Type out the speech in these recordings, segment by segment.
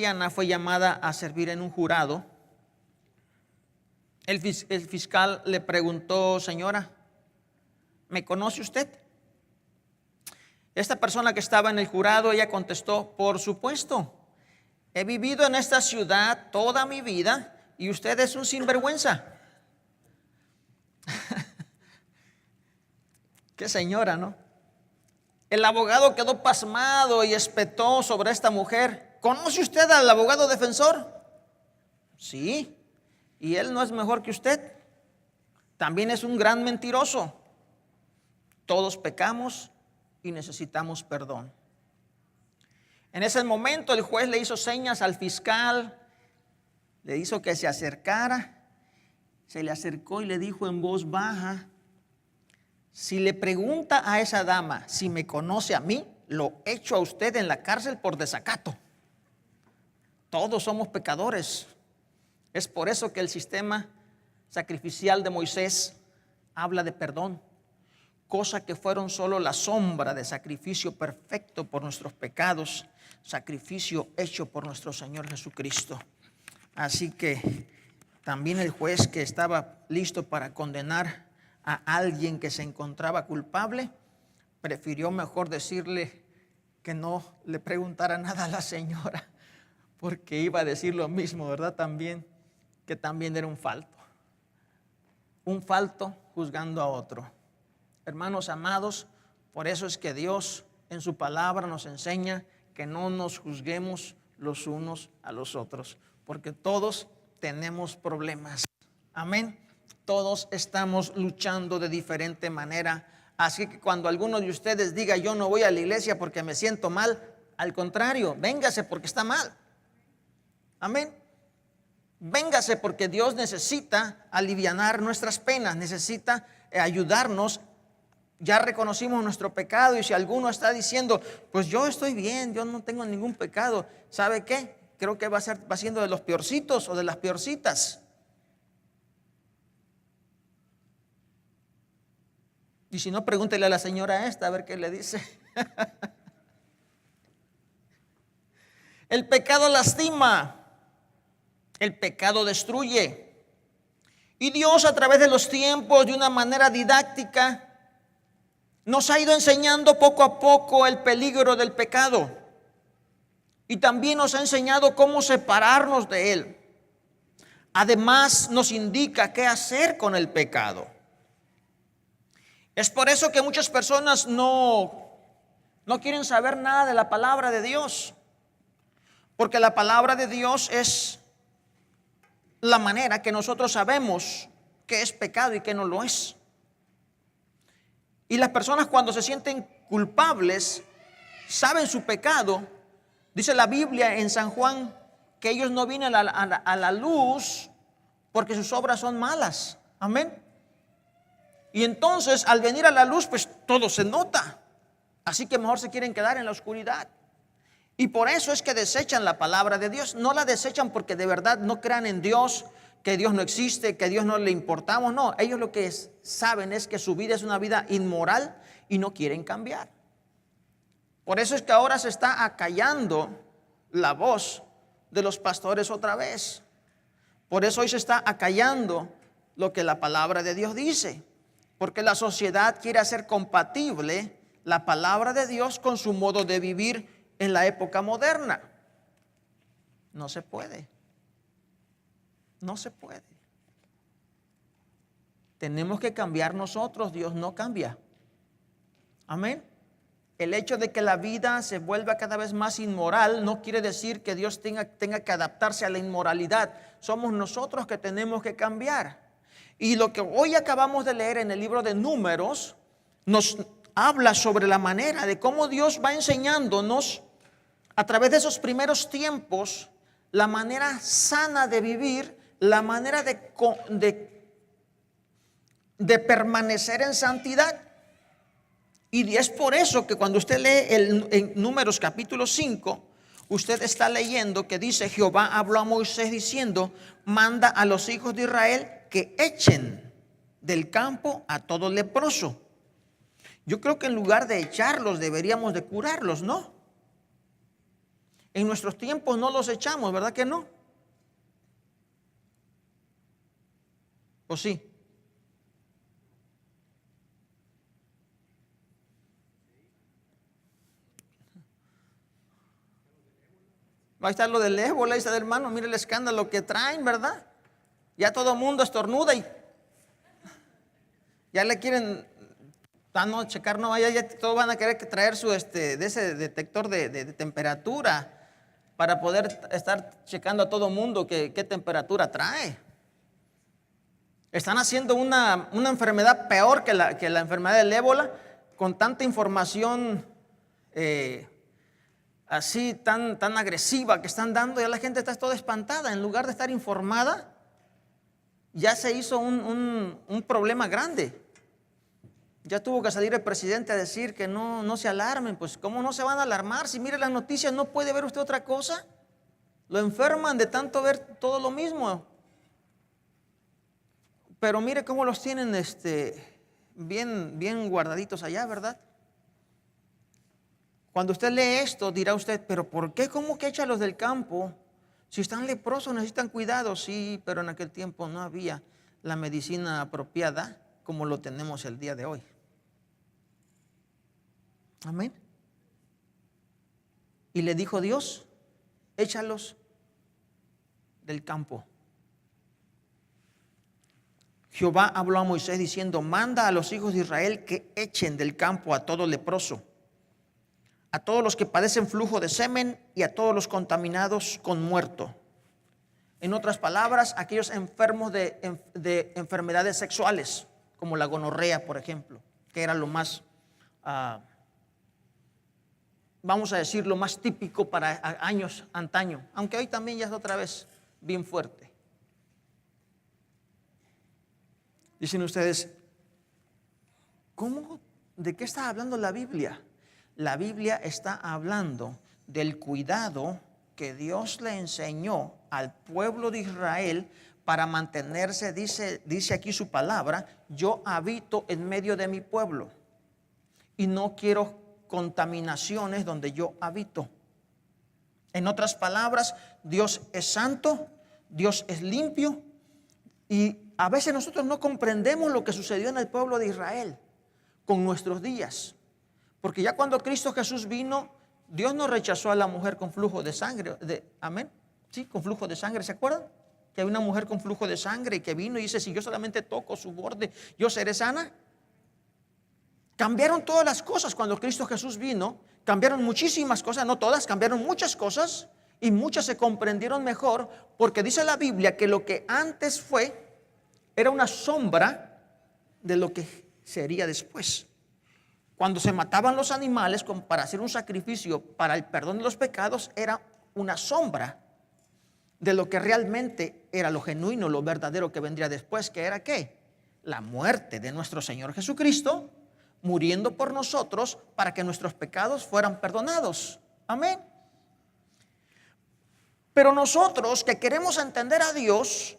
Ana fue llamada a servir en un jurado. El fiscal le preguntó: señora, ¿me conoce usted? Esta persona que estaba en el jurado, ella contestó: por supuesto, he vivido en esta ciudad toda mi vida y usted es un sinvergüenza. Qué señora, ¿no? El abogado quedó pasmado y espetó sobre esta mujer: ¿conoce usted al abogado defensor? Sí. ¿Y él no es mejor que usted? También es un gran mentiroso. Todos pecamos y necesitamos perdón. En ese momento el juez le hizo señas al fiscal, le hizo que se acercara. Se le acercó y le dijo en voz baja: si le pregunta a esa dama si me conoce a mí, lo echo a usted en la cárcel por desacato. Todos somos pecadores. Es por eso que el sistema sacrificial de Moisés habla de perdón, cosa que fueron solo la sombra de sacrificio perfecto por nuestros pecados, sacrificio hecho por nuestro Señor Jesucristo. Así que también el juez, que estaba listo para condenar a alguien que se encontraba culpable, prefirió mejor decirle que no le preguntara nada a la señora, porque iba a decir lo mismo, ¿verdad? También, que también era un falto juzgando a otro. Hermanos amados, por eso es que Dios en su palabra nos enseña que no nos juzguemos los unos a los otros, porque todos tenemos problemas. Amén. Todos estamos luchando de diferente manera. Así que cuando alguno de ustedes diga: yo no voy a la iglesia porque me siento mal, al contrario, véngase porque está mal. Amén. Véngase porque Dios necesita alivianar nuestras penas, necesita ayudarnos. Ya reconocimos nuestro pecado, y si alguno está diciendo: pues yo estoy bien, yo no tengo ningún pecado, ¿sabe qué? Creo que va siendo de los peorcitos o de las peorcitas. Y si no, pregúntele a la señora esta a ver qué le dice. El pecado lastima, el pecado destruye. Y Dios, a través de los tiempos, de una manera didáctica, nos ha ido enseñando poco a poco el peligro del pecado. Y también nos ha enseñado cómo separarnos de él. Además, nos indica qué hacer con el pecado. Es por eso que muchas personas no quieren saber nada de la palabra de Dios. Porque la palabra de Dios es la manera que nosotros sabemos qué es pecado y qué no lo es. Y las personas, cuando se sienten culpables, saben su pecado. Dice la Biblia en San Juan que ellos no vienen a la luz porque sus obras son malas. Amén. Y entonces, al venir a la luz, pues todo se nota. Así que mejor se quieren quedar en la oscuridad. Y por eso es que desechan la palabra de Dios. No la desechan porque de verdad no crean en Dios, que Dios no existe, que a Dios no le importamos. No, ellos lo que saben es que su vida es una vida inmoral y no quieren cambiar. Por eso es que ahora se está acallando la voz de los pastores otra vez. Por eso hoy se está acallando lo que la palabra de Dios dice. Porque la sociedad quiere hacer compatible la palabra de Dios con su modo de vivir en la época moderna. No se puede. No se puede. Tenemos que cambiar nosotros. Dios no cambia. Amén. El hecho de que la vida se vuelva cada vez más inmoral no quiere decir que Dios tenga que adaptarse a la inmoralidad. Somos nosotros que tenemos que cambiar. Y lo que hoy acabamos de leer en el libro de Números nos habla sobre la manera de cómo Dios va enseñándonos a través de esos primeros tiempos la manera sana de vivir, la manera de permanecer en santidad. Y es por eso que cuando usted lee en Números capítulo 5, usted está leyendo que dice: Jehová habló a Moisés diciendo: manda a los hijos de Israel que echen del campo a todo leproso. Yo creo que en lugar de echarlos deberíamos de curarlos, ¿no? En nuestros tiempos no los echamos, ¿verdad que no? ¿O sí? Va a estar lo del ébola, dice, hermano, mire el escándalo que traen, ¿verdad? Ya todo el mundo estornuda y ya le quieren, no, checar, no, ya todos van a querer traer su, de ese detector de temperatura para poder estar checando a todo el mundo qué temperatura trae. Están haciendo una enfermedad peor que la enfermedad del ébola, con tanta información así tan agresiva que están dando. Ya la gente está toda espantada. En lugar de estar informada, ya se hizo un problema grande. Ya tuvo que salir el presidente a decir que no se alarmen. Pues ¿cómo no se van a alarmar? Si mire las noticias, ¿no puede ver usted otra cosa? Lo enferman de tanto ver todo lo mismo. Pero mire cómo los tienen bien guardaditos allá, ¿verdad? Cuando usted lee esto, dirá usted, pero ¿por qué? ¿Cómo que echa los del campo? Si están leprosos, necesitan cuidado. Sí, pero en aquel tiempo no había la medicina apropiada como lo tenemos el día de hoy. Amén. Y le dijo Dios, échalos del campo. Jehová habló a Moisés diciendo, manda a los hijos de Israel que echen del campo a todo leproso, a todos los que padecen flujo de semen y a todos los contaminados con muerto. En otras palabras, aquellos enfermos de enfermedades sexuales, como la gonorrea, por ejemplo, que era lo más, vamos a decir, lo más típico para años antaño, aunque hoy también ya es otra vez bien fuerte. Dicen ustedes, ¿cómo? ¿De qué está hablando la Biblia? La Biblia está hablando del cuidado que Dios le enseñó al pueblo de Israel para mantenerse, dice aquí su palabra, yo habito en medio de mi pueblo y no quiero contaminaciones donde yo habito. En otras palabras, Dios es santo, Dios es limpio, y a veces nosotros no comprendemos lo que sucedió en el pueblo de Israel con nuestros días. Porque ya cuando Cristo Jesús vino, Dios no rechazó a la mujer con flujo de sangre. Amén. Sí, con flujo de sangre. ¿Se acuerdan? Que hay una mujer con flujo de sangre y que vino y dice, si yo solamente toco su borde, yo seré sana. Cambiaron todas las cosas cuando Cristo Jesús vino. Cambiaron muchísimas cosas, no todas, cambiaron muchas cosas. Y muchas se comprendieron mejor porque dice la Biblia que lo que antes fue era una sombra de lo que sería después. Cuando se mataban los animales para hacer un sacrificio para el perdón de los pecados, era una sombra de lo que realmente era lo genuino, lo verdadero que vendría después, que era ¿qué? La muerte de nuestro Señor Jesucristo, muriendo por nosotros para que nuestros pecados fueran perdonados. Amén. Pero nosotros que queremos entender a Dios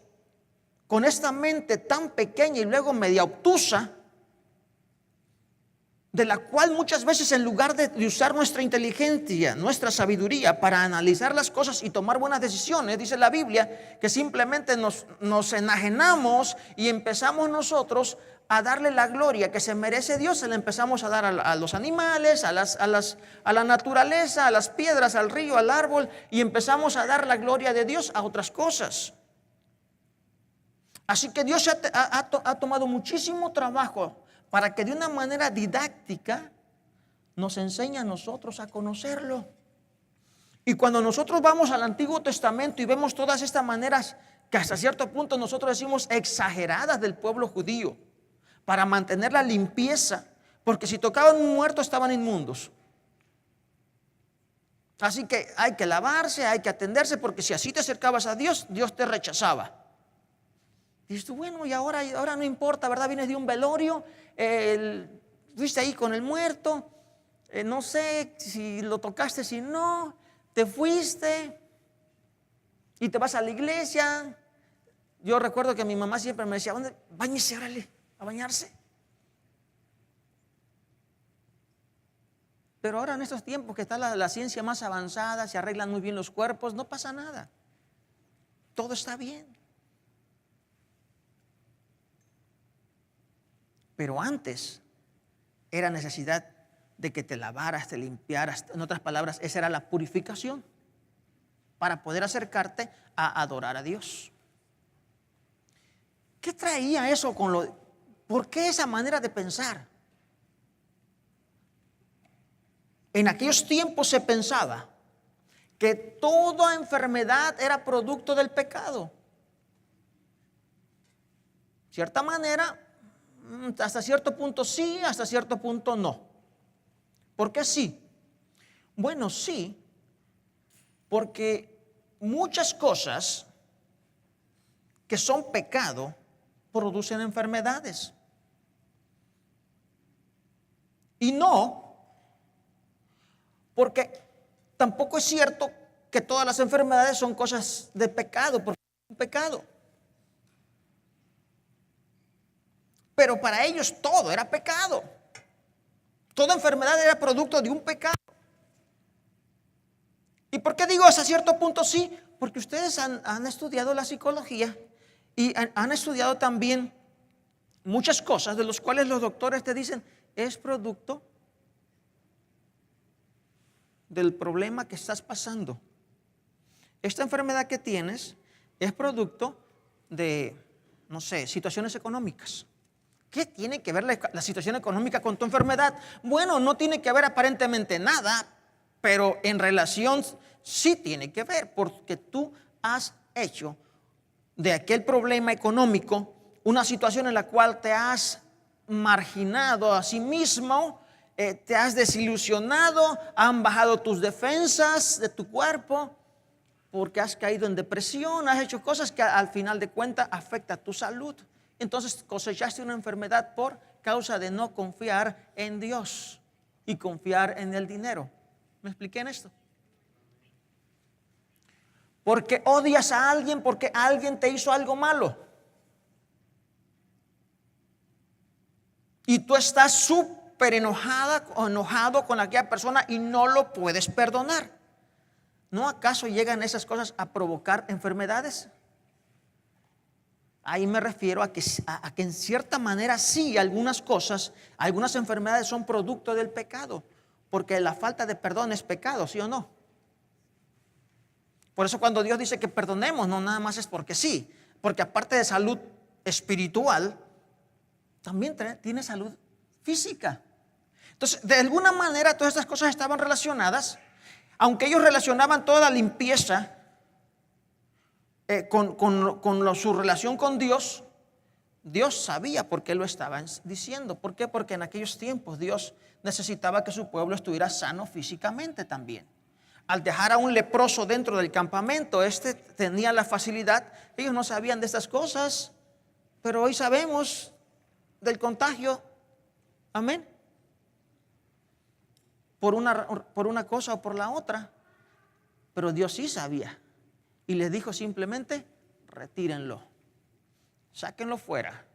con esta mente tan pequeña y luego media obtusa, de la cual muchas veces en lugar de usar nuestra inteligencia, nuestra sabiduría para analizar las cosas y tomar buenas decisiones, dice la Biblia que simplemente nos enajenamos y empezamos nosotros a darle la gloria que se merece Dios, se la empezamos a dar a los animales, a la naturaleza, a las piedras, al río, al árbol, y empezamos a dar la gloria de Dios a otras cosas. Así que Dios ha tomado muchísimo trabajo para que de una manera didáctica nos enseñe a nosotros a conocerlo. Y cuando nosotros vamos al Antiguo Testamento y vemos todas estas maneras que hasta cierto punto nosotros decimos exageradas del pueblo judío para mantener la limpieza, porque si tocaban un muerto estaban inmundos. Así que hay que lavarse, hay que atenderse, porque si así te acercabas a Dios, Dios te rechazaba. Y dices tú, bueno, y ahora no importa, ¿verdad? Vienes de un velorio, fuiste ahí con el muerto, no sé si lo tocaste, si no, te fuiste y te vas a la iglesia. Yo recuerdo que mi mamá siempre me decía, ¿dónde? Báñese, órale, a bañarse. Pero ahora en estos tiempos que está la ciencia más avanzada, se arreglan muy bien los cuerpos, no pasa nada. Todo está bien. Pero antes era necesidad de que te lavaras, te limpiaras. En otras palabras, esa era la purificación para poder acercarte a adorar a Dios. ¿Qué traía eso por qué esa manera de pensar? En aquellos tiempos se pensaba que toda enfermedad era producto del pecado. De cierta manera, hasta cierto punto sí, hasta cierto punto no. ¿Por qué sí? Bueno, sí, porque muchas cosas que son pecado producen enfermedades. Y no, porque tampoco es cierto que todas las enfermedades son cosas de pecado, porque es un pecado. Pero para ellos todo era pecado. Toda enfermedad era producto de un pecado. ¿Y por qué digo hasta cierto punto sí? Porque ustedes han estudiado la psicología y han estudiado también muchas cosas de las cuales los doctores te dicen es producto del problema que estás pasando. Esta enfermedad que tienes es producto de, no sé, situaciones económicas. ¿Qué tiene que ver la situación económica con tu enfermedad? Bueno, no tiene que ver aparentemente nada, pero en relación sí tiene que ver, porque tú has hecho de aquel problema económico una situación en la cual te has marginado a sí mismo, te has desilusionado, han bajado tus defensas de tu cuerpo, porque has caído en depresión, has hecho cosas que al final de cuentas afectan tu salud. Entonces cosechaste una enfermedad por causa de no confiar en Dios y confiar en el dinero. ¿Me expliqué en esto? Porque odias a alguien porque alguien te hizo algo malo. Y tú estás súper enojada o enojado con aquella persona y no lo puedes perdonar. ¿No acaso llegan esas cosas a provocar enfermedades? Ahí me refiero a que en cierta manera sí, algunas cosas, algunas enfermedades son producto del pecado, porque la falta de perdón es pecado, ¿sí o no? Por eso cuando Dios dice que perdonemos, no nada más es porque sí, porque aparte de salud espiritual, también tiene salud física. Entonces, de alguna manera todas estas cosas estaban relacionadas, aunque ellos relacionaban toda la limpieza con su relación con Dios, Dios sabía por qué lo estaban diciendo. ¿Por qué? Porque en aquellos tiempos Dios necesitaba que su pueblo estuviera sano físicamente también. Al dejar a un leproso dentro del campamento, tenía la facilidad. Ellos no sabían de estas cosas, pero hoy sabemos del contagio. Amén. Por una cosa o por la otra. Pero Dios sí sabía. Y les dijo simplemente, retírenlo, sáquenlo fuera.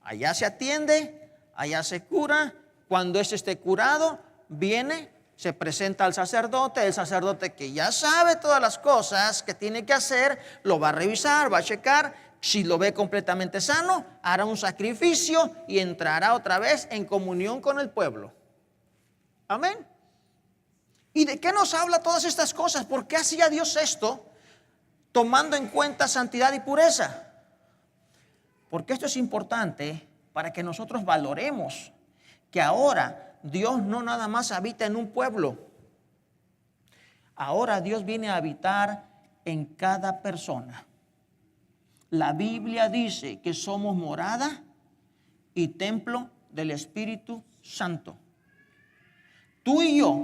Allá se atiende, allá se cura. Cuando esté curado, viene, se presenta al sacerdote. El sacerdote que ya sabe todas las cosas que tiene que hacer, lo va a revisar, va a checar. Si lo ve completamente sano, hará un sacrificio y entrará otra vez en comunión con el pueblo. Amén. ¿Y de qué nos habla todas estas cosas? ¿Por qué hacía Dios esto? Tomando en cuenta santidad y pureza. Porque esto es importante para que nosotros valoremos que ahora Dios no nada más habita en un pueblo. Ahora Dios viene a habitar en cada persona. La Biblia dice que somos morada y templo del Espíritu Santo. Tú y yo,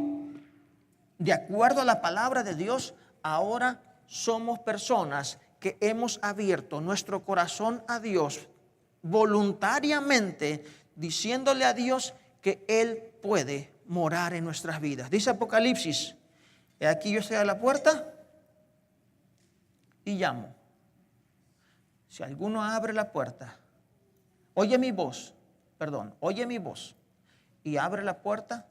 de acuerdo a la palabra de Dios, ahora somos personas que hemos abierto nuestro corazón a Dios voluntariamente, diciéndole a Dios que Él puede morar en nuestras vidas. Dice Apocalipsis, he aquí yo estoy a la puerta y llamo. Si alguno abre la puerta, oye mi voz y abre la puerta,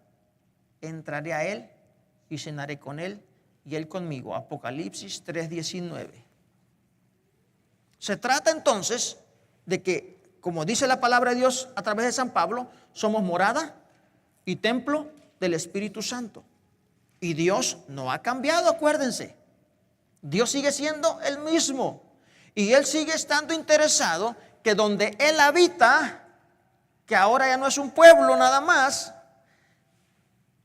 entraré a él y cenaré con él y él conmigo. Apocalipsis 3:19. Se trata entonces de que, como dice la palabra de Dios a través de San Pablo, somos morada y templo del Espíritu Santo. Y Dios no ha cambiado, acuérdense. Dios sigue siendo el mismo. Y Él sigue estando interesado que donde Él habita, que ahora ya no es un pueblo nada más,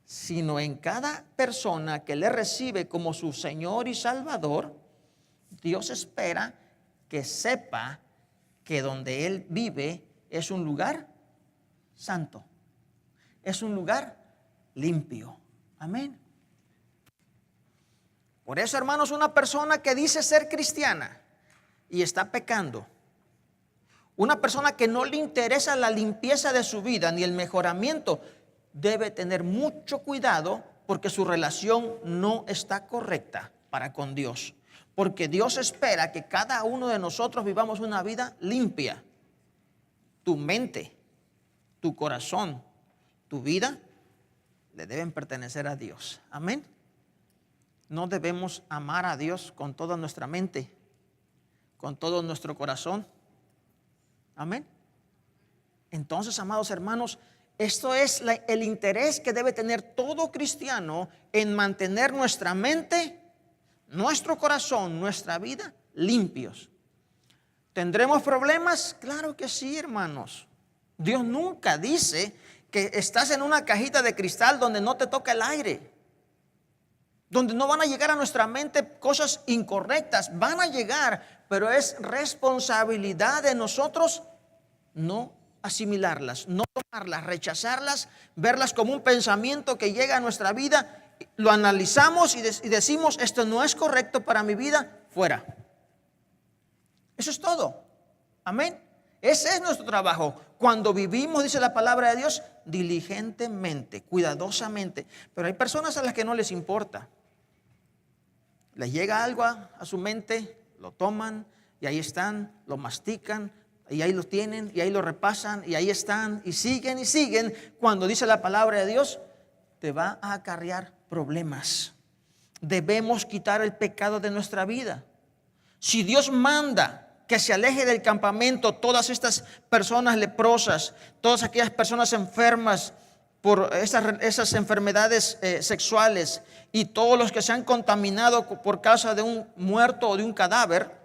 sino en cada persona que le recibe como su Señor y Salvador, Dios espera que sepa que donde Él vive es un lugar santo, es un lugar limpio. Amén. Por eso, hermanos, una persona que dice ser cristiana y está pecando, una persona que no le interesa la limpieza de su vida ni el mejoramiento, debe tener mucho cuidado porque su relación no está correcta para con Dios. Porque Dios espera que cada uno de nosotros vivamos una vida limpia. Tu mente, tu corazón, tu vida le deben pertenecer a Dios. Amén. No debemos amar a Dios con toda nuestra mente, con todo nuestro corazón. Amén. Entonces, amados hermanos, esto es el interés que debe tener todo cristiano en mantener nuestra mente, nuestro corazón, nuestra vida limpios. ¿Tendremos problemas? Claro que sí, hermanos. Dios nunca dice que estás en una cajita de cristal donde no te toca el aire, donde no van a llegar a nuestra mente cosas incorrectas. Van a llegar, pero es responsabilidad de nosotros no asimilarlas, no tomarlas, rechazarlas, verlas como un pensamiento que llega a nuestra vida. Lo analizamos y decimos, esto no es correcto para mi vida, fuera. Eso es todo. Amén. Ese es nuestro trabajo. Cuando vivimos, dice la palabra de Dios, diligentemente, cuidadosamente. Pero hay personas a las que no les importa. Les llega algo a su mente, lo toman y ahí están, lo mastican y ahí lo tienen y ahí lo repasan y ahí están y siguen y siguen. Cuando dice la palabra de Dios, te va a acarrear problemas. Debemos quitar el pecado de nuestra vida. Si Dios manda que se aleje del campamento todas estas personas leprosas, todas aquellas personas enfermas por esas enfermedades sexuales y todos los que se han contaminado por causa de un muerto o de un cadáver,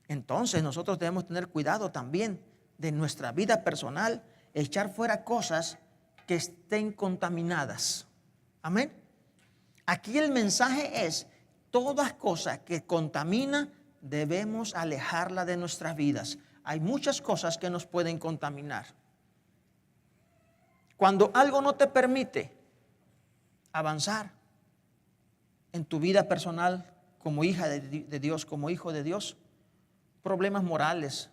entonces nosotros debemos tener cuidado también de nuestra vida personal, echar fuera cosas que estén contaminadas. Amén. Aquí el mensaje es: todas cosas que contaminan debemos alejarla de nuestras vidas. Hay muchas cosas que nos pueden contaminar. Cuando algo no te permite avanzar en tu vida personal como hija de Dios, como hijo de Dios, problemas morales.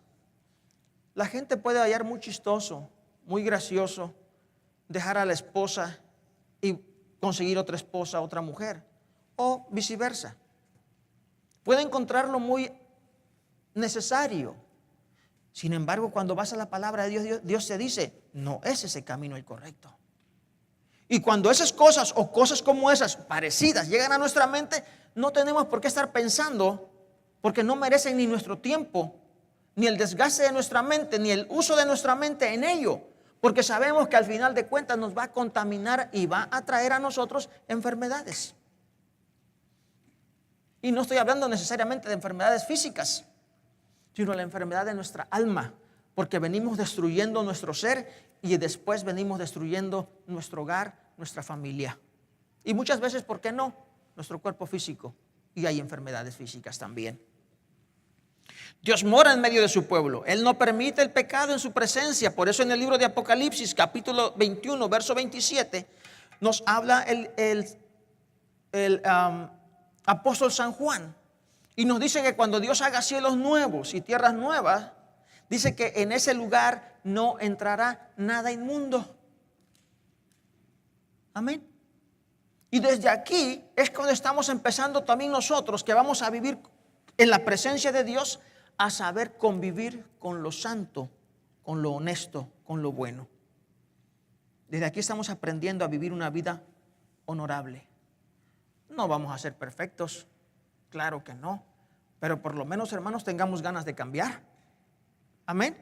La gente puede hallar muy chistoso, muy gracioso, dejar a la esposa y conseguir otra esposa, otra mujer, o viceversa. Puede encontrarlo muy necesario. Sin embargo, cuando vas a la palabra de Dios, Dios te dice, no es ese camino el correcto. Y cuando esas cosas o cosas como esas parecidas llegan a nuestra mente, no tenemos por qué estar pensando, porque no merecen ni nuestro tiempo, ni el desgaste de nuestra mente, ni el uso de nuestra mente en ello, porque sabemos que al final de cuentas nos va a contaminar y va a traer a nosotros enfermedades. Y no estoy hablando necesariamente de enfermedades físicas, sino la enfermedad de nuestra alma, porque venimos destruyendo nuestro ser y después venimos destruyendo nuestro hogar, nuestra familia. Y muchas veces, ¿por qué no? Nuestro cuerpo físico. Y hay enfermedades físicas también. Dios mora en medio de su pueblo. Él no permite el pecado en su presencia. Por eso en el libro de Apocalipsis, capítulo 21, verso 27, nos habla el apóstol San Juan. Y nos dice que cuando Dios haga cielos nuevos y tierras nuevas, dice que en ese lugar no entrará nada inmundo. Amén. Y desde aquí es cuando estamos empezando también nosotros, que vamos a vivir en la presencia de Dios, a saber convivir con lo santo, con lo honesto, con lo bueno. Desde aquí estamos aprendiendo a vivir una vida honorable. No vamos a ser perfectos, claro que no, pero por lo menos, hermanos, tengamos ganas de cambiar. Amén.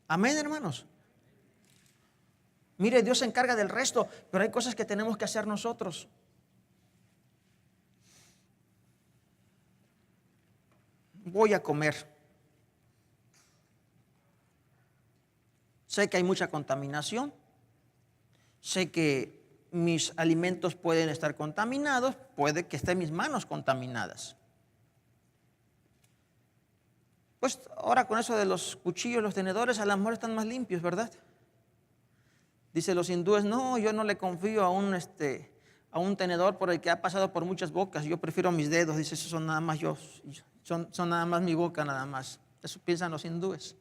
Amén, hermanos. Mire, Dios se encarga del resto, pero hay cosas que tenemos que hacer nosotros. Voy a comer. Sé que hay mucha contaminación. Sé que mis alimentos pueden estar contaminados. Puede que estén mis manos contaminadas. Pues ahora con eso de los cuchillos, los tenedores, a lo mejor están más limpios, ¿verdad? Dicen los hindúes, no, yo no le confío a un tenedor por el que ha pasado por muchas bocas. Yo prefiero mis dedos. Dice, esos son nada más son nada más mi boca, nada más. Eso piensan los hindúes.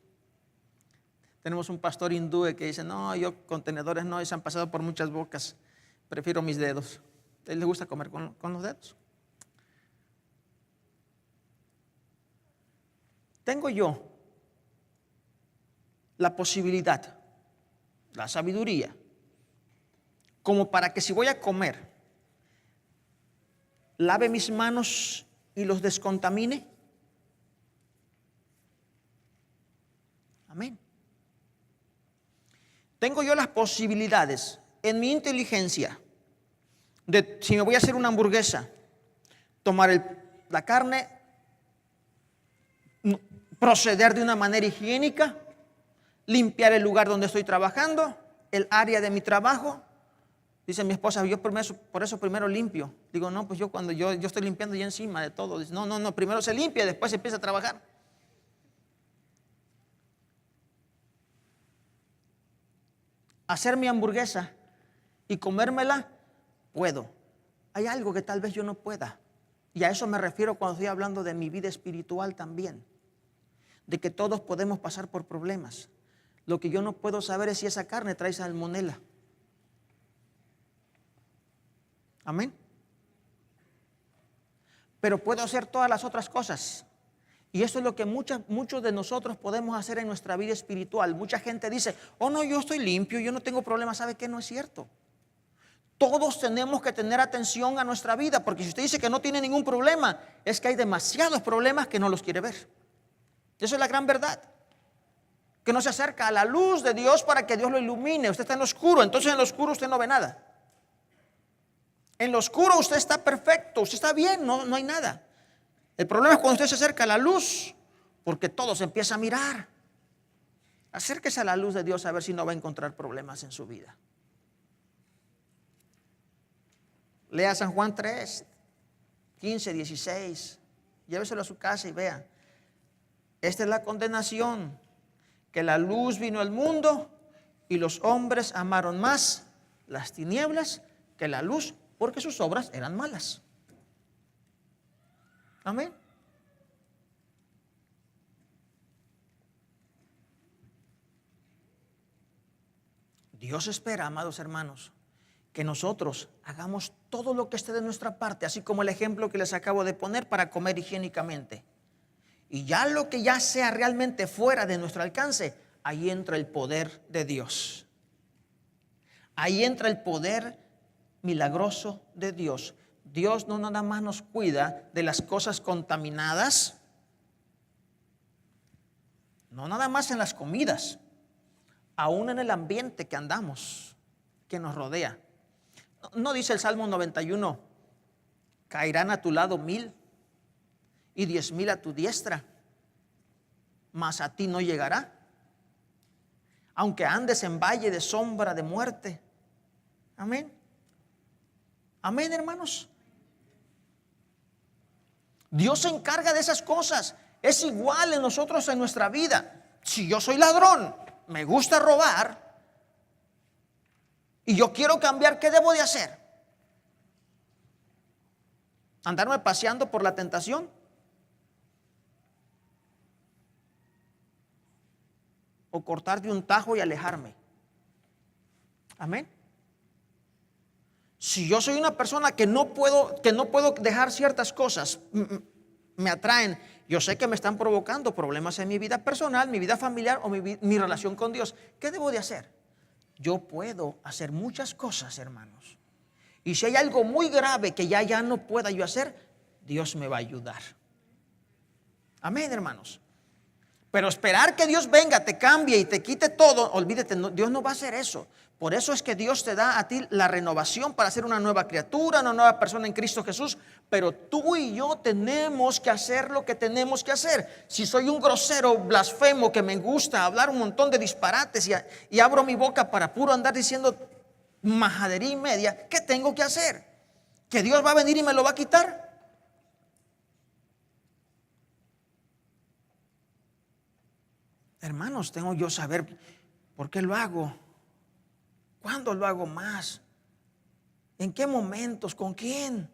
Tenemos un pastor hindú que dice, no, yo con tenedores no, se han pasado por muchas bocas. Prefiero mis dedos. A él le gusta comer con los dedos. Tengo yo la posibilidad, la sabiduría, como para que si voy a comer, lave mis manos y los descontamine. Amén. Tengo yo las posibilidades en mi inteligencia de, si me voy a hacer una hamburguesa, tomar la carne, proceder de una manera higiénica, limpiar el lugar donde estoy trabajando, el área de mi trabajo. Dice mi esposa, yo por eso primero limpio. Digo, no, pues cuando yo estoy limpiando ya encima de todo. Dice, no, primero se limpia y después se empieza a trabajar. Hacer mi hamburguesa y comérmela, puedo. Hay algo que tal vez yo no pueda. Y a eso me refiero cuando estoy hablando de mi vida espiritual también. De que todos podemos pasar por problemas. Lo que yo no puedo saber es si esa carne trae salmonela. Amén. Pero puedo hacer todas las otras cosas. Y eso es lo que muchos de nosotros podemos hacer en nuestra vida espiritual. Mucha gente dice, oh no, yo estoy limpio, yo no tengo problemas. ¿Sabe qué? No es cierto. Todos tenemos que tener atención a nuestra vida, porque si usted dice que no tiene ningún problema, es que hay demasiados problemas que no los quiere ver. Eso es la gran verdad. Que no se acerca a la luz de Dios para que Dios lo ilumine. Usted está en lo oscuro, entonces en lo oscuro usted no ve nada. En lo oscuro usted está perfecto, usted está bien, no hay nada. El problema es cuando usted se acerca a la luz, porque todo se empieza a mirar. Acérquese a la luz de Dios a ver si no va a encontrar problemas en su vida. Lea San Juan 3, 15, 16. Lléveselo a su casa y vea. Esta es la condenación, que la luz vino al mundo y los hombres amaron más las tinieblas que la luz, porque sus obras eran malas. Amén. Dios espera, amados hermanos, que nosotros hagamos todo lo que esté de nuestra parte, así como el ejemplo que les acabo de poner para comer higiénicamente. Y ya lo que ya sea realmente fuera de nuestro alcance, ahí entra el poder de Dios. Ahí entra el poder milagroso de Dios. Dios no nada más nos cuida de las cosas contaminadas, no nada más en las comidas, aún en el ambiente que andamos, que nos rodea. ¿No dice el Salmo 91, caerán a tu lado 1000 y 10,000 a tu diestra, mas a ti no llegará? Aunque andes en valle de sombra de muerte. Amén. Amén, hermanos. Dios se encarga de esas cosas. Es igual en nosotros en nuestra vida. Si yo soy ladrón, me gusta robar y yo quiero cambiar, ¿qué debo de hacer? ¿Andarme paseando por la tentación? ¿O cortar de un tajo y alejarme? Amén. Si yo soy una persona que no puedo dejar ciertas cosas, me atraen, yo sé que me están provocando problemas en mi vida personal, mi vida familiar o mi relación con Dios, ¿qué debo de hacer? yo puedo hacer muchas cosas, hermanos. Y si hay algo muy grave que ya no pueda yo hacer, Dios me va a ayudar. Amén, hermanos. Pero esperar que Dios venga, te cambie y te quite todo, olvídate, Dios no va a hacer eso. Por eso es que Dios te da a ti la renovación para ser una nueva criatura, una nueva persona en Cristo Jesús. Pero tú y yo tenemos que hacer lo que tenemos que hacer. Si soy un grosero, blasfemo, que me gusta hablar un montón de disparates y abro mi boca para puro andar diciendo majadería y media, ¿qué tengo que hacer? ¿Que Dios va a venir y me lo va a quitar? Hermanos, tengo yo saber por qué lo hago, cuándo lo hago más, en qué momentos, con quién,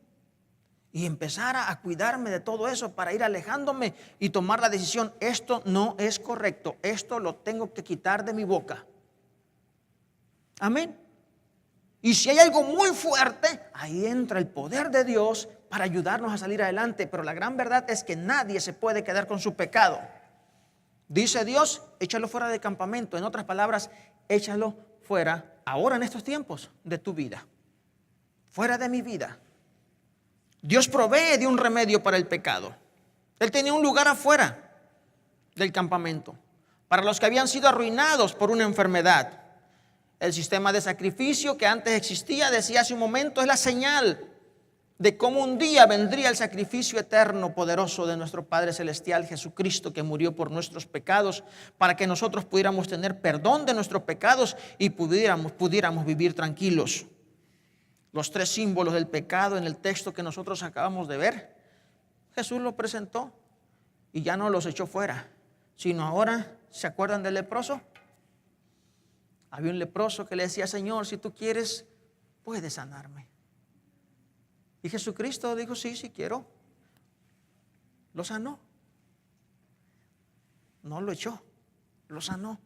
y empezar a cuidarme de todo eso para ir alejándome y tomar la decisión: esto no es correcto, esto lo tengo que quitar de mi boca. Amén. Y si hay algo muy fuerte, ahí entra el poder de Dios para ayudarnos a salir adelante. Pero la gran verdad es que nadie se puede quedar con su pecado. Dice Dios, échalo fuera del campamento. En otras palabras, échalo fuera ahora en estos tiempos de tu vida. Fuera de mi vida. Dios provee de un remedio para el pecado. Él tenía un lugar afuera del campamento para los que habían sido arruinados por una enfermedad. El sistema de sacrificio que antes existía, decía hace un momento, es la señal de cómo un día vendría el sacrificio eterno, poderoso de nuestro Padre Celestial, Jesucristo, que murió por nuestros pecados, para que nosotros pudiéramos tener perdón de nuestros pecados y pudiéramos vivir tranquilos. Los tres símbolos del pecado en el texto que nosotros acabamos de ver, Jesús los presentó y ya no los echó fuera, sino ahora, ¿se acuerdan del leproso? Había un leproso que le decía: Señor, si tú quieres, puedes sanarme. Y Jesucristo dijo: sí, sí quiero. Lo sanó. No lo echó, lo sanó.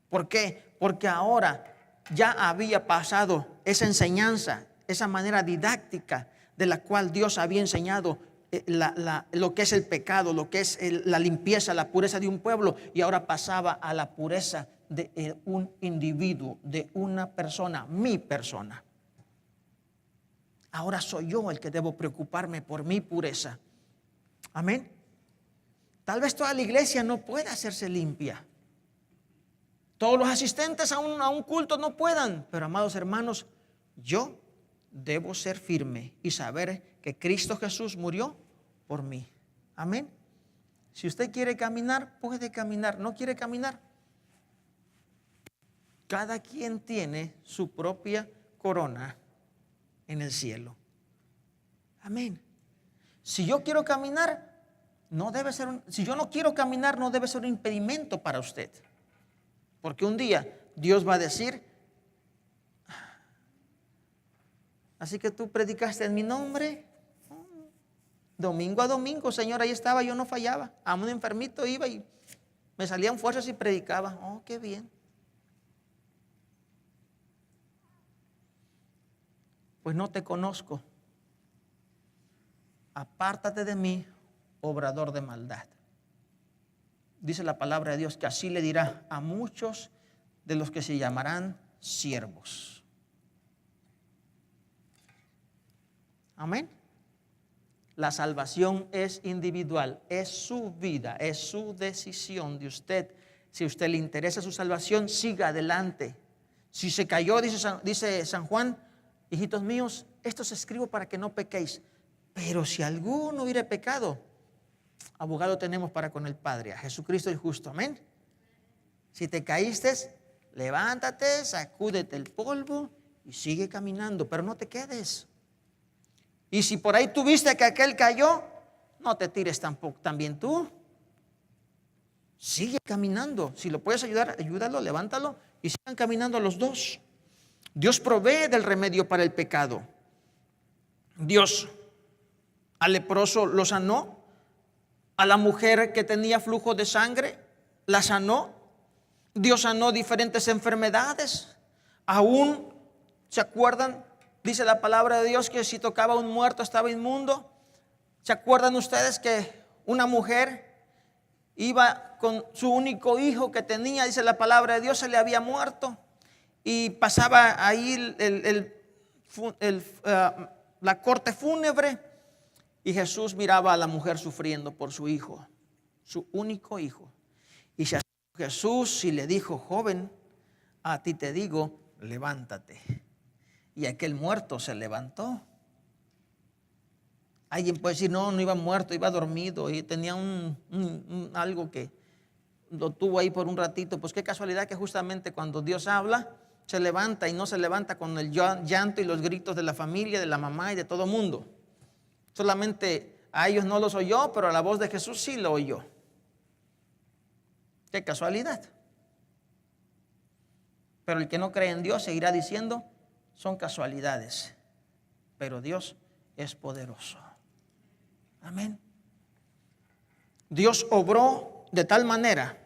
¿Por qué? Porque ahora ya había pasado esa enseñanza, esa manera didáctica de la cual Dios había enseñado lo que es el pecado, lo que es la limpieza, la pureza de un pueblo, y ahora pasaba a la pureza de un individuo, de una persona, mi persona. Ahora soy yo el que debo preocuparme por mi pureza. Amén. Tal vez toda la iglesia no pueda hacerse limpia. Todos los asistentes a un culto no puedan. Pero, amados hermanos, yo debo ser firme y saber que Cristo Jesús murió por mí. Amén. Si usted quiere caminar, puede caminar. ¿No quiere caminar? Cada quien tiene su propia corona en el cielo. Amén. Si yo quiero caminar, no debe ser si yo no quiero caminar, no debe ser un impedimento para usted. Porque un día Dios va a decir: así que tú predicaste en mi nombre. Domingo a domingo, Señor, ahí estaba, yo no fallaba. A un enfermito iba y me salían fuerzas y predicaba. Oh, qué bien. Pues no te conozco. Apártate de mí, obrador de maldad. Dice la palabra de Dios que así le dirá a muchos de los que se llamarán siervos. Amén. La salvación es individual, es su vida, es su decisión de usted. Si a usted le interesa su salvación, siga adelante. Si se cayó, dice San Juan: hijitos míos, esto os escribo para que no pequéis. Pero si alguno hubiere pecado, abogado tenemos para con el Padre, a Jesucristo el justo. Amén. Si te caíste, levántate, sacúdete el polvo y sigue caminando, pero no te quedes. Y si por ahí tuviste que aquel cayó, no te tires tampoco también tú. Sigue caminando. Si lo puedes ayudar, ayúdalo, levántalo y sigan caminando los dos. Dios provee del remedio para el pecado. Dios al leproso lo sanó. A la mujer que tenía flujo de sangre la sanó. Dios sanó diferentes enfermedades. Aún, ¿se acuerdan? Dice la palabra de Dios que si tocaba a un muerto estaba inmundo. ¿Se acuerdan ustedes que una mujer iba con su único hijo que tenía? Dice la palabra de Dios, se le había muerto. y pasaba ahí la corte fúnebre, y Jesús miraba a la mujer sufriendo por su hijo, su único hijo. Y se acercó Jesús y le dijo: joven, a ti te digo, levántate. Y aquel muerto se levantó. Alguien puede decir: no, no iba muerto, iba dormido y tenía algo que lo tuvo ahí por un ratito. Pues qué casualidad que justamente cuando Dios habla, se levanta, y no se levanta con el llanto y los gritos de la familia, de la mamá y de todo mundo. Solamente a ellos no los oyó, pero a la voz de Jesús sí lo oyó. Qué casualidad. Pero el que no cree en Dios seguirá diciendo: son casualidades. Pero Dios es poderoso. Amén. Dios obró de tal manera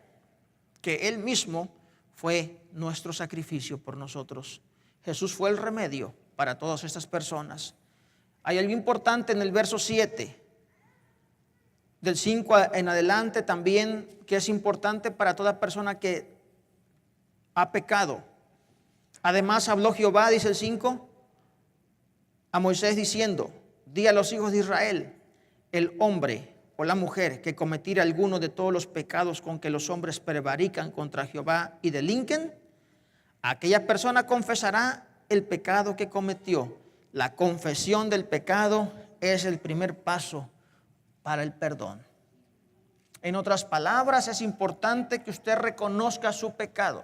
que Él mismo fue nuestro sacrificio por nosotros. Jesús fue el remedio para todas estas personas. Hay algo importante en el verso 7, del 5 en adelante también, que es importante para toda persona que ha pecado. Además habló Jehová, dice el 5, a Moisés diciendo: di a los hijos de Israel, el hombre o la mujer que cometiera alguno de todos los pecados con que los hombres prevarican contra Jehová y delinquen, aquella persona confesará el pecado que cometió. La confesión del pecado es el primer paso para el perdón. En otras palabras, es importante que usted reconozca su pecado.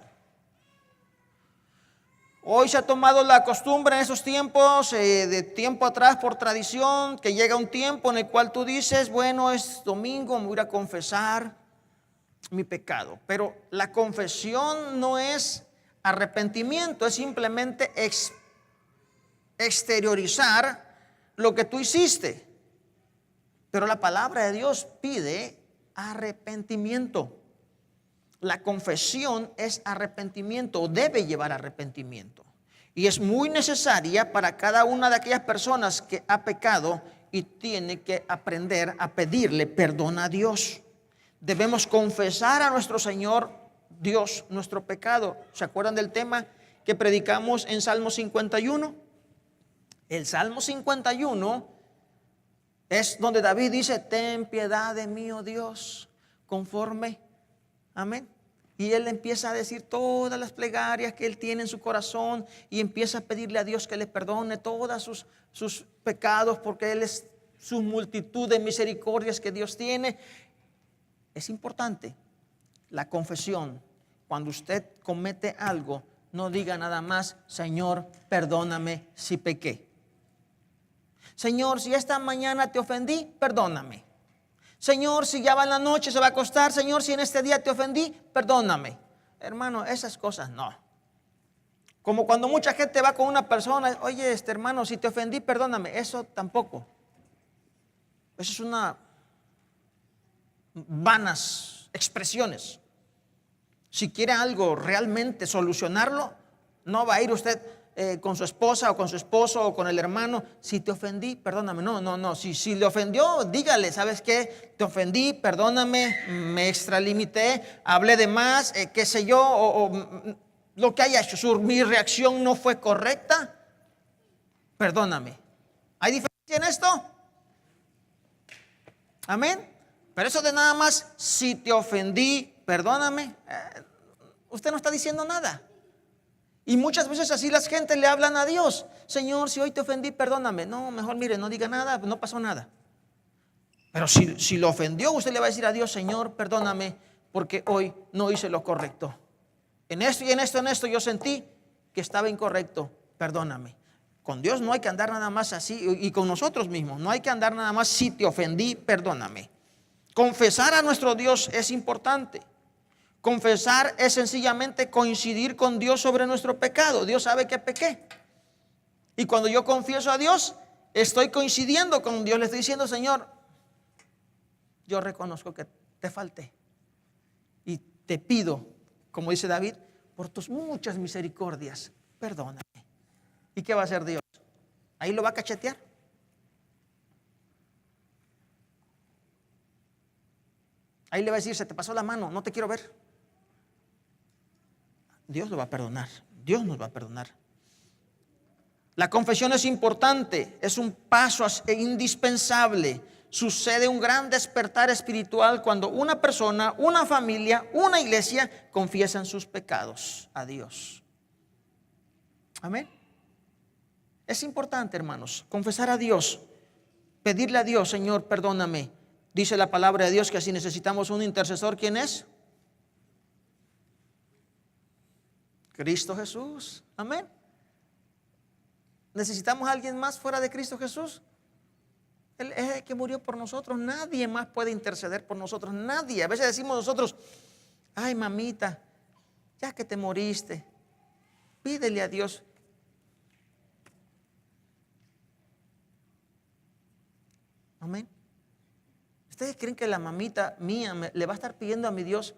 Hoy se ha tomado la costumbre en esos tiempos, de tiempo atrás por tradición, que llega un tiempo en el cual tú dices: bueno, es domingo, me voy a confesar mi pecado. Pero la confesión no es arrepentimiento, es simplemente exteriorizar lo que tú hiciste. Pero la palabra de Dios pide arrepentimiento. La confesión es arrepentimiento, o debe llevar arrepentimiento. Y es muy necesaria para cada una de aquellas personas que ha pecado y tiene que aprender a pedirle perdón a Dios. Debemos confesar a nuestro Señor Dios nuestro pecado. ¿Se acuerdan del tema que predicamos en Salmo 51? El Salmo 51 es donde David dice: ten piedad de mí, oh Dios, conforme. Amén. Y él empieza a decir todas las plegarias que él tiene en su corazón, y empieza a pedirle a Dios que le perdone todos sus pecados, porque él es su multitud de misericordias que Dios tiene. Es importante la confesión. Cuando usted comete algo, no diga nada más: Señor, perdóname si pequé. Señor, si esta mañana te ofendí, perdóname. Señor, si ya va en la noche, se va a acostar. Señor, si en este día te ofendí, perdóname. Hermano, esas cosas no. Como cuando mucha gente va con una persona: oye, hermano, si te ofendí, perdóname. Eso tampoco. Eso es una vanas expresiones. Si quiere algo realmente solucionarlo, no va a ir usted con su esposa o con su esposo o con el hermano: si te ofendí, perdóname. No. Si le ofendió, dígale: ¿sabes qué? Te ofendí, perdóname, me extralimité, hablé de más, qué sé yo, o lo que haya hecho, mi reacción no fue correcta, perdóname. ¿Hay diferencia en esto? Amén. Pero eso de nada más: si te ofendí, perdóname, usted no está diciendo nada. Y muchas veces así las gentes le hablan a Dios: Señor, si hoy te ofendí, perdóname. No, mejor mire, no diga nada, no pasó nada. Pero si lo ofendió, usted le va a decir a Dios: Señor, perdóname, porque hoy no hice lo correcto. En esto y en esto yo sentí que estaba incorrecto, perdóname. Con Dios no hay que andar nada más así, y con nosotros mismos no hay que andar nada más: si te ofendí, perdóname. Confesar a nuestro Dios es importante. Confesar es sencillamente coincidir con Dios sobre nuestro pecado. Dios sabe que pequé. Y cuando yo confieso a Dios, estoy coincidiendo con Dios. Le estoy diciendo: Señor, yo reconozco que te falté. Y te pido, como dice David, por tus muchas misericordias, perdóname. ¿Y qué va a hacer Dios? ¿Ahí lo va a cachetear? Ahí le va a decir: se te pasó la mano, no te quiero ver. Dios lo va a perdonar. Dios nos va a perdonar. La confesión es importante, es un paso indispensable. Sucede un gran despertar espiritual cuando una persona, una familia, una iglesia confiesan sus pecados a Dios. Amén. Es importante, hermanos, confesar a Dios, pedirle a Dios: Señor, perdóname. Dice la palabra de Dios que si necesitamos un intercesor, ¿quién es? Cristo Jesús. Amén. ¿Necesitamos a alguien más fuera de Cristo Jesús? Él es el que murió por nosotros. Nadie más puede interceder por nosotros. Nadie. A veces decimos nosotros: ay, mamita, ya que te moriste, pídele a Dios. Amén. ¿Ustedes creen que la mamita mía le va a estar pidiendo a mi Dios,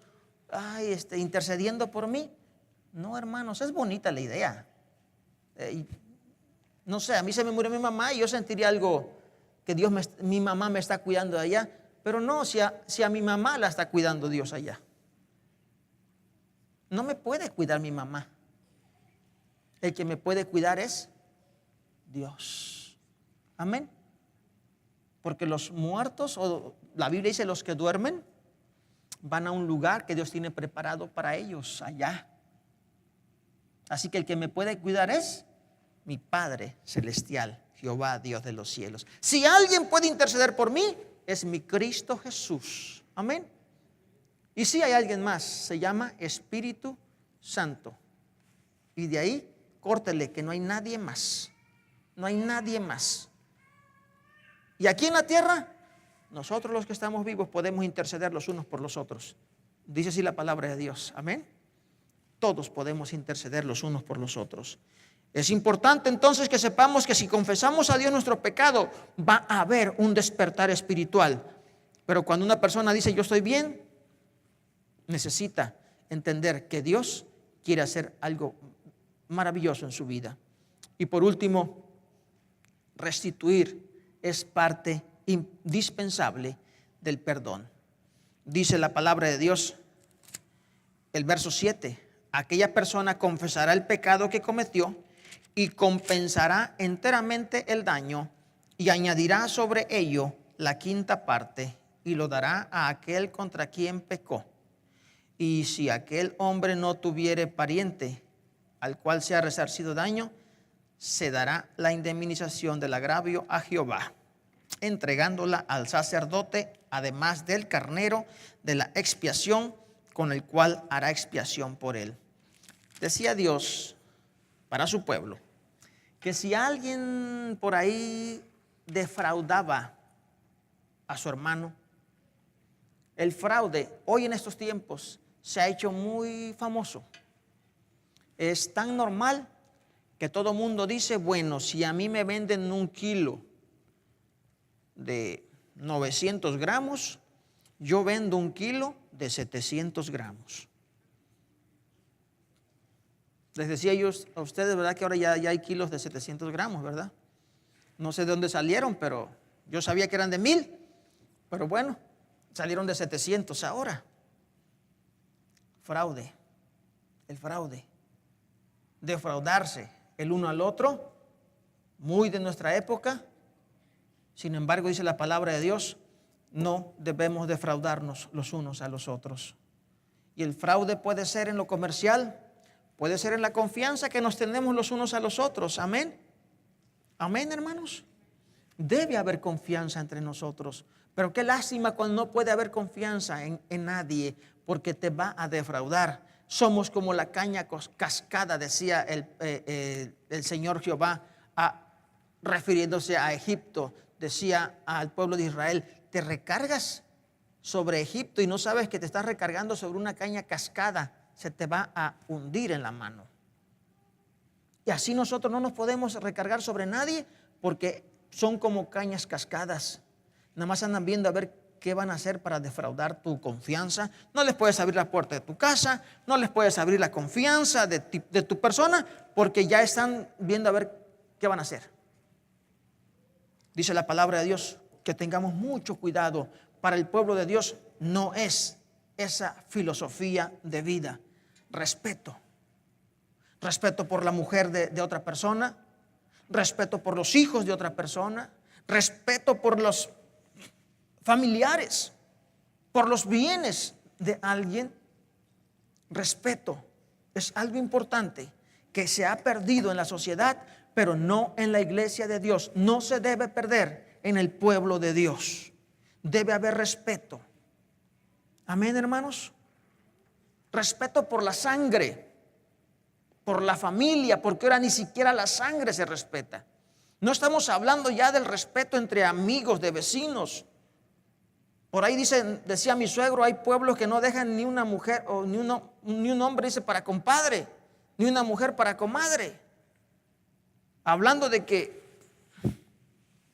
ay, intercediendo por mí? No, hermanos, es bonita la idea. No sé, a mí se me murió mi mamá y yo sentiría algo, que mi mamá me está cuidando de allá. Pero no, si a mi mamá la está cuidando Dios allá. No me puede cuidar mi mamá. El que me puede cuidar es Dios. Amén. Porque los muertos, o la Biblia dice los que duermen, van a un lugar que Dios tiene preparado para ellos allá. Así que el que me puede cuidar es mi Padre celestial, Jehová, Dios de los cielos. Si alguien puede interceder por mí, es mi Cristo Jesús. Amén. Y si hay alguien más, se llama Espíritu Santo. Y de ahí, córtele, que no hay nadie más. No hay nadie más. Y aquí en la tierra, nosotros los que estamos vivos podemos interceder los unos por los otros. Dice así la palabra de Dios. Amén. Todos podemos interceder los unos por los otros. Es importante entonces que sepamos que si confesamos a Dios nuestro pecado, va a haber un despertar espiritual. Pero cuando una persona dice yo estoy bien, necesita entender que Dios quiere hacer algo maravilloso en su vida. Y por último, restituir es parte indispensable del perdón. Dice la palabra de Dios, el verso 7, aquella persona confesará el pecado que cometió y compensará enteramente el daño y añadirá sobre ello la quinta parte y lo dará a aquel contra quien pecó. Y si aquel hombre no tuviere pariente al cual sea resarcido daño, se dará la indemnización del agravio a Jehová, entregándola al sacerdote, además del carnero de la expiación, con el cual hará expiación por él. Decía Dios para su pueblo que si alguien por ahí defraudaba a su hermano, el fraude hoy en estos tiempos se ha hecho muy famoso. Es tan normal que todo mundo dice, bueno, si a mí me venden 1 kilo de 900 gramos, yo vendo 1 kilo de 700 gramos. Les decía yo a ustedes, ¿verdad? Que ahora ya hay kilos de 700 gramos, ¿verdad? No sé de dónde salieron, pero yo sabía que eran de 1000. Pero bueno, salieron de 700 ahora. Fraude. El fraude. Defraudarse el uno al otro, muy de nuestra época. Sin embargo, dice la palabra de Dios, no debemos defraudarnos los unos a los otros. Y el fraude puede ser en lo comercial, puede ser en la confianza que nos tenemos los unos a los otros. Amén. Amén, hermanos. Debe haber confianza entre nosotros. Pero qué lástima cuando no puede haber confianza en nadie, porque te va a defraudar. Somos como la caña cascada, decía el Señor Jehová, refiriéndose a Egipto. Decía al pueblo de Israel, te recargas sobre Egipto y no sabes que te estás recargando sobre una caña cascada. Se te va a hundir en la mano. Y así nosotros no nos podemos recargar sobre nadie porque son como cañas cascadas. Nada más andan viendo a ver qué van a hacer para defraudar tu confianza. No les puedes abrir la puerta de tu casa, no les puedes abrir la confianza de tu persona, porque ya están viendo a ver qué van a hacer. Dice la palabra de Dios que tengamos mucho cuidado. Para el pueblo de Dios no es esa filosofía de vida. Respeto. respeto por la mujer de otra persona, respeto por los hijos de otra persona, respeto por los familiares, por los bienes de alguien. Respeto es algo importante que se ha perdido en la sociedad, pero no en la iglesia de Dios. No se debe perder en el pueblo de Dios. Debe haber respeto. Amén, hermanos. Respeto por la sangre, por la familia, porque ahora ni siquiera la sangre se respeta. No estamos hablando ya del respeto entre amigos, de vecinos. Por ahí decía mi suegro, hay pueblos que no dejan ni una mujer o ni un hombre, dice, para compadre, ni una mujer para comadre. Hablando de que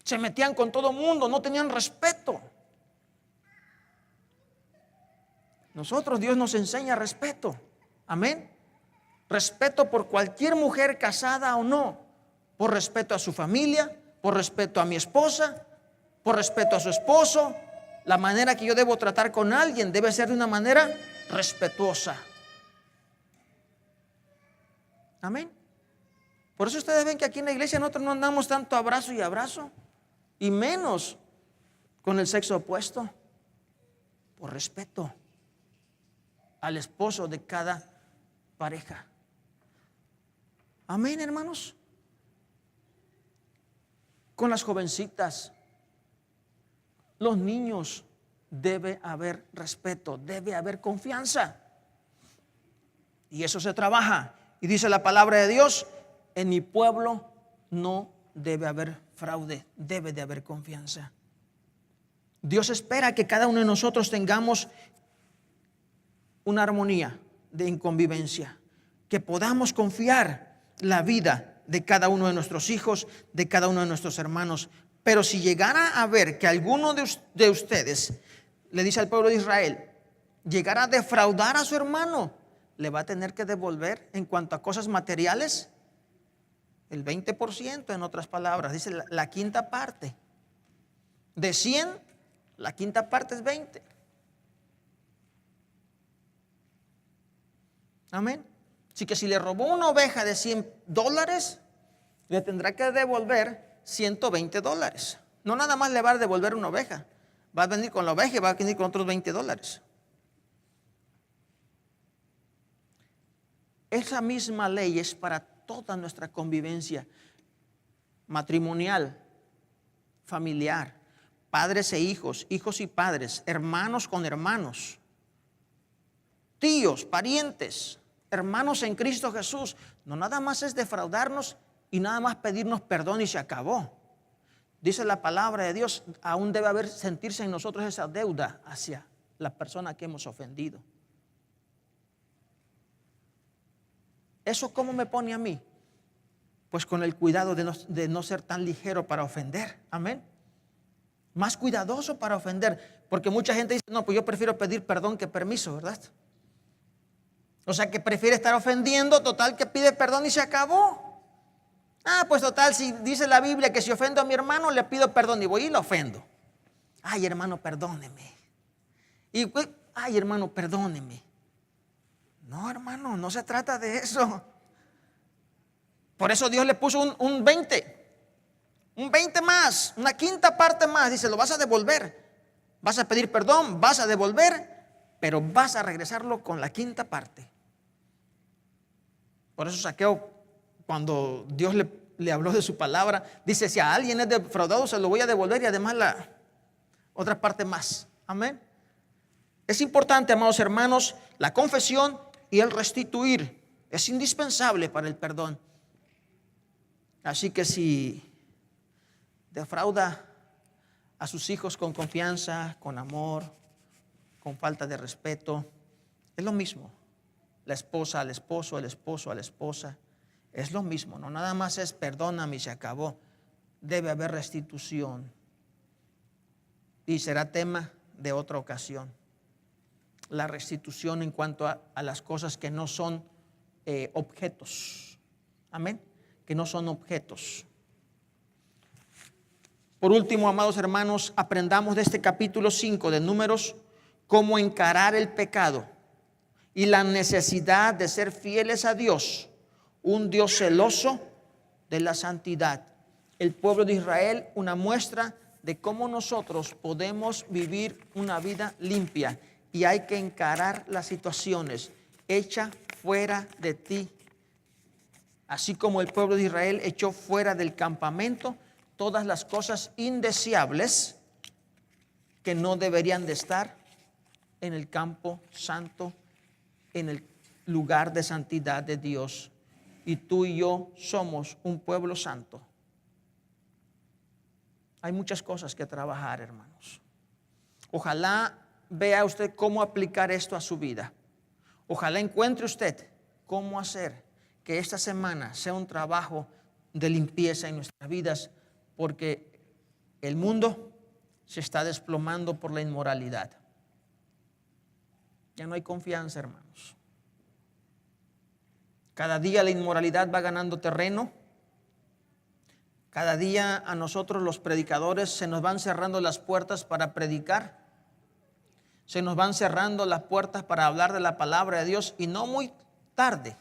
se metían con todo mundo, no tenían respeto. Nosotros, Dios nos enseña respeto. Amén. Respeto por cualquier mujer casada o no, por respeto a su familia, por respeto a mi esposa, por respeto a su esposo. La manera que yo debo tratar con alguien debe ser de una manera respetuosa. Amén. Por eso ustedes ven que aquí en la iglesia nosotros no andamos tanto abrazo y abrazo, y menos con el sexo opuesto, por respeto al esposo de cada pareja. Amén, hermanos. Con las jovencitas, los niños, debe haber respeto, debe haber confianza. Y eso se trabaja. Y dice la palabra de Dios, en mi pueblo no debe haber fraude, debe de haber confianza. Dios espera que cada uno de nosotros tengamos una armonía de convivencia, que podamos confiar la vida de cada uno de nuestros hijos, de cada uno de nuestros hermanos. Pero si llegara a ver que alguno de ustedes, le dice al pueblo de Israel, llegara a defraudar a su hermano, le va a tener que devolver en cuanto a cosas materiales el 20%, en otras palabras, dice la quinta parte. De 100, la quinta parte es 20. Amén. Así que si le robó una oveja de $100, le tendrá que devolver $120. No nada más le va a devolver una oveja, va a venir con la oveja y va a venir con otros $20. Esa misma ley es para toda nuestra convivencia matrimonial, familiar, padres e hijos, hijos y padres, hermanos con hermanos, tíos, parientes, hermanos en Cristo Jesús. No nada más es defraudarnos y nada más pedirnos perdón y se acabó. Dice la palabra de Dios, aún debe haber sentirse en nosotros esa deuda hacia la persona que hemos ofendido. ¿Eso cómo me pone a mí? Pues con el cuidado de no ser tan ligero para ofender. Amén. Más cuidadoso para ofender. Porque mucha gente dice, no, pues yo prefiero pedir perdón que permiso, ¿verdad? O sea que prefiere estar ofendiendo, total que pide perdón y se acabó. Ah, pues total, si dice la Biblia que si ofendo a mi hermano le pido perdón y voy y lo ofendo. Ay, hermano, perdóneme. Y ay, hermano, perdóneme. No, hermano, no se trata de eso. Por eso Dios le puso un 20. Un 20 más, una quinta parte más. Dice, lo vas a devolver. Vas a pedir perdón, vas a devolver, pero vas a regresarlo con la quinta parte. Por eso Zaqueo, cuando Dios le habló de su palabra, dice, si a alguien es defraudado, se lo voy a devolver y además la otra parte más. Amén. Es importante, amados hermanos, la confesión y el restituir. Es indispensable para el perdón. Así que si defrauda a sus hijos con confianza, con amor, con falta de respeto, es lo mismo. La esposa al esposo, el esposo a la esposa, es lo mismo. No nada más es perdóname y se acabó. Debe haber restitución. Y será tema de otra ocasión. La restitución en cuanto a las cosas que no son objetos. Amén. Que no son objetos. Por último, amados hermanos, aprendamos de este capítulo 5 de Números cómo encarar el pecado y la necesidad de ser fieles a Dios, un Dios celoso de la santidad. El pueblo de Israel, una muestra de cómo nosotros podemos vivir una vida limpia, y hay que encarar las situaciones. Echa fuera de ti. Así como el pueblo de Israel echó fuera del campamento todas las cosas indeseables que no deberían de estar en el campo santo, en el lugar de santidad de Dios. Y tú y yo somos un pueblo santo. Hay muchas cosas que trabajar, hermanos. Ojalá vea usted cómo aplicar esto a su vida. Ojalá encuentre usted cómo hacer que esta semana sea un trabajo de limpieza en nuestras vidas, porque el mundo se está desplomando por la inmoralidad. Ya no hay confianza, hermanos. Cada día la inmoralidad va ganando terreno. Cada día a nosotros los predicadores se nos van cerrando las puertas para predicar. Se nos van cerrando las puertas para hablar de la palabra de Dios, y no muy tarde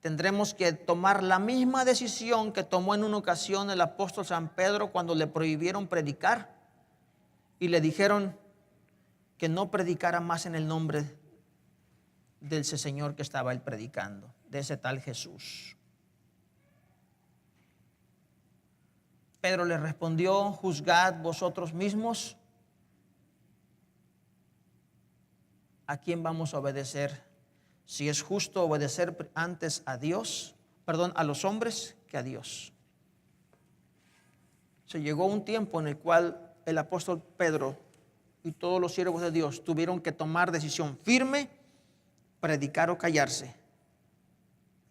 tendremos que tomar la misma decisión que tomó en una ocasión el apóstol San Pedro cuando le prohibieron predicar y le dijeron que no predicara más en el nombre de ese Señor que estaba él predicando, de ese tal Jesús. Pedro le respondió: juzgad vosotros mismos a quién vamos a obedecer, si es justo obedecer antes a a los hombres que a Dios. Se llegó un tiempo en el cual el apóstol Pedro y todos los siervos de Dios tuvieron que tomar decisión firme, predicar o callarse.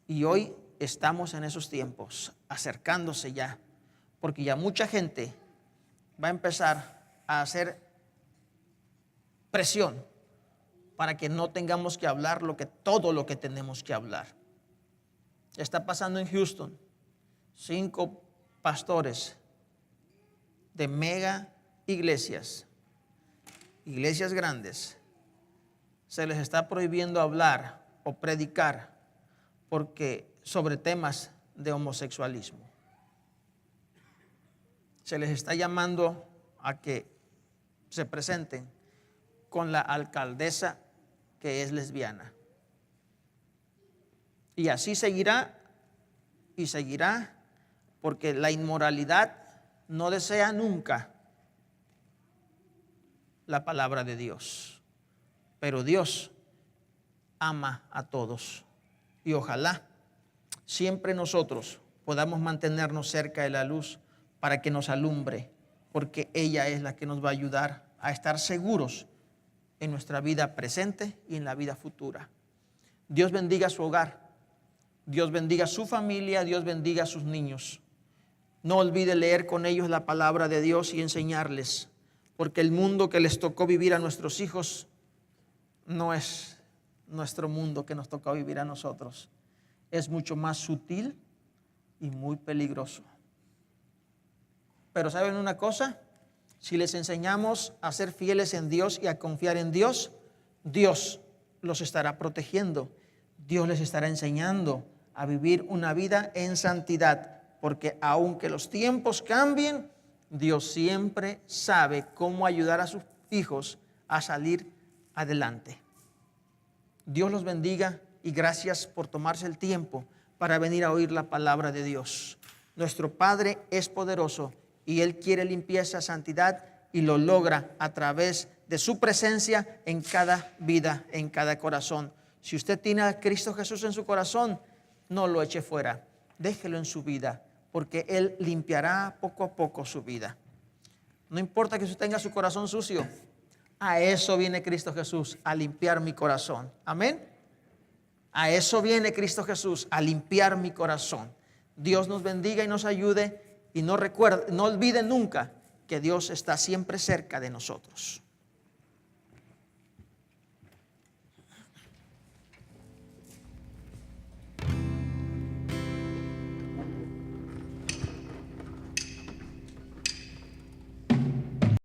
Y hoy estamos en esos tiempos, acercándose ya, porque ya mucha gente va a empezar a hacer presión para que no tengamos que hablar todo lo que tenemos que hablar. Está pasando en Houston. 5 pastores de mega iglesias grandes, se les está prohibiendo hablar o predicar sobre temas de homosexualismo. Se les está llamando a que se presenten con la alcaldesa que es lesbiana. Y así seguirá y seguirá, porque la inmoralidad no desea nunca la palabra de Dios. Pero Dios ama a todos. Y ojalá siempre nosotros podamos mantenernos cerca de la luz para que nos alumbre, porque ella es la que nos va a ayudar a estar seguros en nuestra vida presente y en la vida futura. Dios bendiga su hogar, Dios bendiga su familia, Dios bendiga a sus niños. No olvide leer con ellos la palabra de Dios y enseñarles, porque el mundo que les tocó vivir a nuestros hijos no es nuestro mundo que nos tocó vivir a nosotros. Es mucho más sutil y muy peligroso. Pero ¿saben una cosa? Si les enseñamos a ser fieles en Dios y a confiar en Dios, Dios los estará protegiendo. Dios les estará enseñando a vivir una vida en santidad, porque aunque los tiempos cambien, Dios siempre sabe cómo ayudar a sus hijos a salir adelante. Dios los bendiga y gracias por tomarse el tiempo para venir a oír la palabra de Dios. Nuestro Padre es poderoso y Él quiere limpieza, santidad, y lo logra a través de su presencia en cada vida, en cada corazón. Si usted tiene a Cristo Jesús en su corazón, no lo eche fuera, déjelo en su vida, porque Él limpiará poco a poco su vida. No importa que usted tenga su corazón sucio, a eso viene Cristo Jesús, a limpiar mi corazón. Amén. A eso viene Cristo Jesús, a limpiar mi corazón. Dios nos bendiga y nos ayude, y no olvide nunca que Dios está siempre cerca de nosotros.